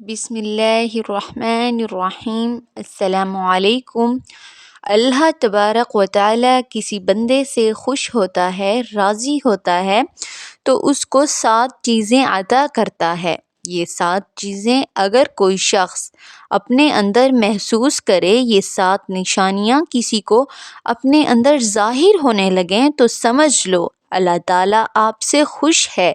بسم اللہ الرحمن الرحیم۔ السلام علیکم۔ اللہ تبارک و تعالی کسی بندے سے خوش ہوتا ہے، راضی ہوتا ہے تو اس کو 7 چیزیں عطا کرتا ہے۔ یہ 7 چیزیں اگر کوئی شخص اپنے اندر محسوس کرے، یہ 7 نشانیاں کسی کو اپنے اندر ظاہر ہونے لگیں تو سمجھ لو اللہ تعالیٰ آپ سے خوش ہے،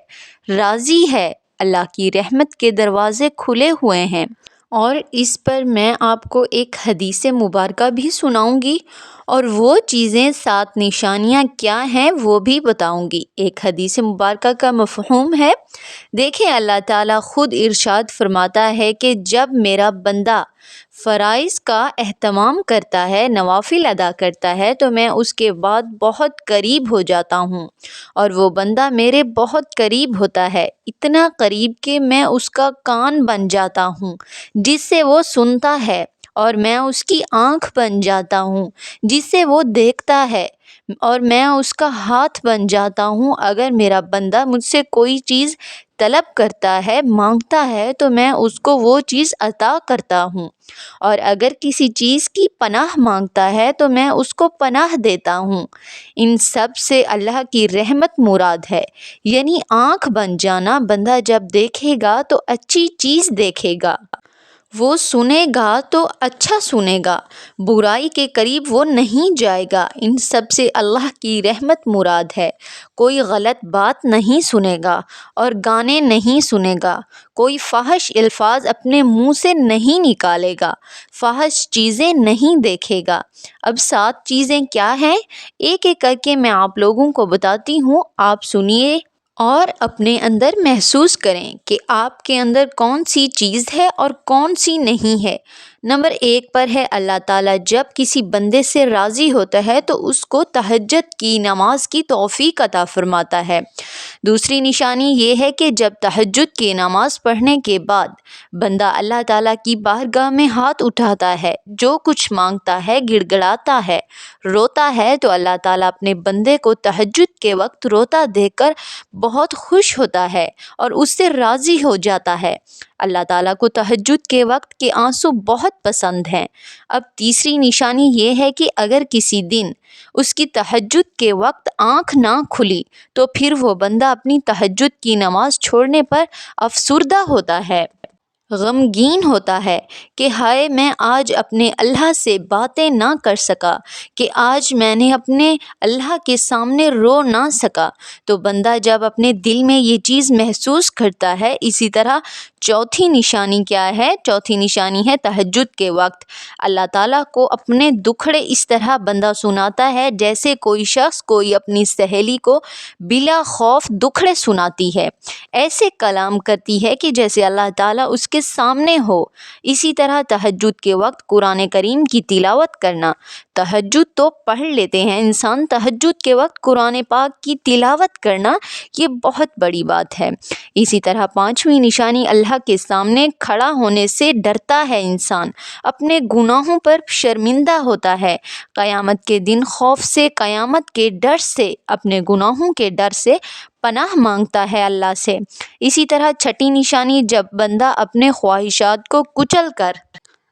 راضی ہے، اللہ کی رحمت کے دروازے کھلے ہوئے ہیں۔ اور اس پر میں آپ کو ایک حدیث مبارکہ بھی سناؤں گی اور وہ چیزیں 7 نشانیاں کیا ہیں وہ بھی بتاؤں گی۔ ایک حدیث مبارکہ کا مفہوم ہے، دیکھیں اللہ تعالیٰ خود ارشاد فرماتا ہے کہ جب میرا بندہ فرائض کا اہتمام کرتا ہے، نوافل ادا کرتا ہے تو میں اس کے بعد بہت قریب ہو جاتا ہوں، اور وہ بندہ میرے بہت قریب ہوتا ہے، اتنا قریب کہ میں اس کا کان بن جاتا ہوں جس سے وہ سنتا ہے، اور میں اس کی آنکھ بن جاتا ہوں جس سے وہ دیکھتا ہے، اور میں اس کا ہاتھ بن جاتا ہوں۔ اگر میرا بندہ مجھ سے کوئی چیز طلب کرتا ہے، مانگتا ہے تو میں اس کو وہ چیز عطا کرتا ہوں، اور اگر کسی چیز کی پناہ مانگتا ہے تو میں اس کو پناہ دیتا ہوں۔ ان سب سے اللہ کی رحمت مراد ہے، یعنی آنکھ بن جانا۔ بندہ جب دیکھے گا تو اچھی چیز دیکھے گا، وہ سنے گا تو اچھا سنے گا، برائی کے قریب وہ نہیں جائے گا۔ ان سب سے اللہ کی رحمت مراد ہے۔ کوئی غلط بات نہیں سنے گا اور گانے نہیں سنے گا، کوئی فحش الفاظ اپنے منہ سے نہیں نکالے گا، فحش چیزیں نہیں دیکھے گا۔ اب 7 چیزیں کیا ہیں، ایک ایک کر کے میں آپ لوگوں کو بتاتی ہوں، آپ سنیے اور اپنے اندر محسوس کریں کہ آپ کے اندر کون سی چیز ہے اور کون سی نہیں ہے۔ نمبر 1 پر ہے، اللہ تعالیٰ جب کسی بندے سے راضی ہوتا ہے تو اس کو تہجد کی نماز کی توفیق عطا فرماتا ہے۔ دوسری نشانی یہ ہے کہ جب تہجد کی نماز پڑھنے کے بعد بندہ اللہ تعالیٰ کی بارگاہ میں ہاتھ اٹھاتا ہے، جو کچھ مانگتا ہے، گڑ گڑاتا ہے، روتا ہے، تو اللہ تعالیٰ اپنے بندے کو تہجد کے وقت روتا دیکھ کر بہت خوش ہوتا ہے اور اس سے راضی ہو جاتا ہے۔ اللہ تعالیٰ کو تہجد کے وقت کے آنسو بہت پسند ہیں۔ اب تیسری نشانی یہ ہے کہ اگر کسی دن اس کی تہجد کے وقت آنکھ نہ کھلی تو پھر وہ بندہ اپنی تہجد کی نماز چھوڑنے پر افسردہ ہوتا ہے، غمگین ہوتا ہے کہ ہائے میں آج اپنے اللہ سے باتیں نہ کر سکا، کہ آج میں نے اپنے اللہ کے سامنے رو نہ سکا۔ تو بندہ جب اپنے دل میں یہ چیز محسوس کرتا ہے، اسی طرح چوتھی نشانی کیا ہے؟ چوتھی نشانی ہے تہجد کے وقت اللہ تعالیٰ کو اپنے دکھڑے اس طرح بندہ سناتا ہے جیسے کوئی شخص کوئی اپنی سہیلی کو بلا خوف دکھڑے سناتی ہے، ایسے کلام کرتی ہے کہ جیسے اللہ تعالیٰ اس کے سامنے ہو۔ اسی طرح تہجد کے وقت قرآن کریم کی تلاوت کرنا، تہجد تو پڑھ لیتے ہیں انسان، تہجد کے وقت قرآن پاک کی تلاوت کرنا یہ بہت بڑی بات ہے۔ اسی طرح 5ویں نشانی، اللہ کے سامنے کھڑا ہونے سے ڈرتا ہے انسان، اپنے گناہوں پر شرمندہ ہوتا ہے، قیامت کے دن خوف سے، قیامت کے ڈر سے، اپنے گناہوں کے ڈر سے پناہ مانگتا ہے اللہ سے۔ اسی طرح 6ٹھی نشانی، جب بندہ اپنے خواہشات کو کچل کر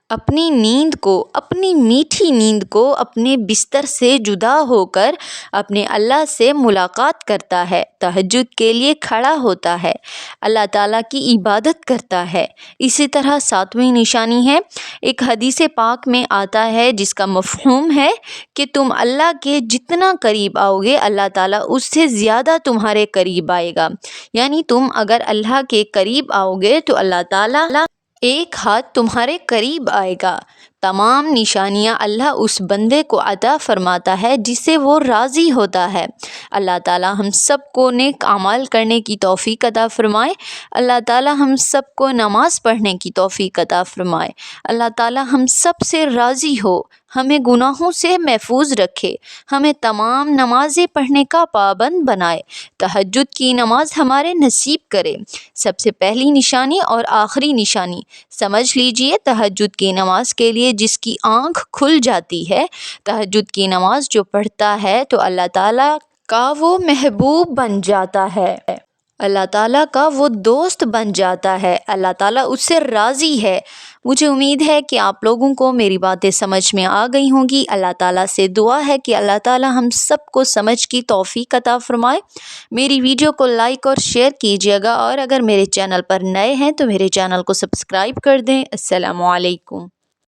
اپنی نیند کو، اپنی میٹھی نیند کو، اپنے بستر سے جدا ہو کر اپنے اللہ سے ملاقات کرتا ہے، تہجد کے لیے کھڑا ہوتا ہے، اللہ تعالیٰ کی عبادت کرتا ہے۔ اسی طرح 7ویں نشانی ہے، ایک حدیث پاک میں آتا ہے جس کا مفہوم ہے کہ تم اللہ کے جتنا قریب آؤ گے اللہ تعالیٰ اس سے زیادہ تمہارے قریب آئے گا، یعنی تم اگر اللہ کے قریب آؤ گے تو اللہ تعالیٰ ایک ہاتھ تمہارے قریب آئے گا۔ تمام نشانیاں اللہ اس بندے کو عطا فرماتا ہے جس سے وہ راضی ہوتا ہے۔ اللہ تعالیٰ ہم سب کو نیک اعمال کرنے کی توفیق عطا فرمائے، اللہ تعالیٰ ہم سب کو نماز پڑھنے کی توفیق عطا فرمائے، اللہ تعالیٰ ہم سب سے راضی ہو، ہمیں گناہوں سے محفوظ رکھے، ہمیں تمام نمازیں پڑھنے کا پابند بنائے، تہجد کی نماز ہمارے نصیب کرے۔ سب سے پہلی نشانی اور آخری نشانی سمجھ لیجئے، تہجد کی نماز کے لیے جس کی آنکھ کھل جاتی ہے، تہجد کی نماز جو پڑھتا ہے تو اللہ تعالیٰ کا وہ محبوب بن جاتا ہے۔ اللہ تعالیٰ کا وہ دوست بن جاتا ہے، اللہ تعالیٰ اس سے راضی ہے۔ مجھے امید ہے کہ آپ لوگوں کو میری باتیں سمجھ میں آ گئی ہوں گی۔ اللہ تعالیٰ سے دعا ہے کہ اللہ تعالیٰ ہم سب کو سمجھ کی توفیق عطا فرمائے۔ میری ویڈیو کو لائک اور شیئر کیجیے گا، اور اگر میرے چینل پر نئے ہیں تو میرے چینل کو سبسکرائب کر دیں۔ السلام علیکم۔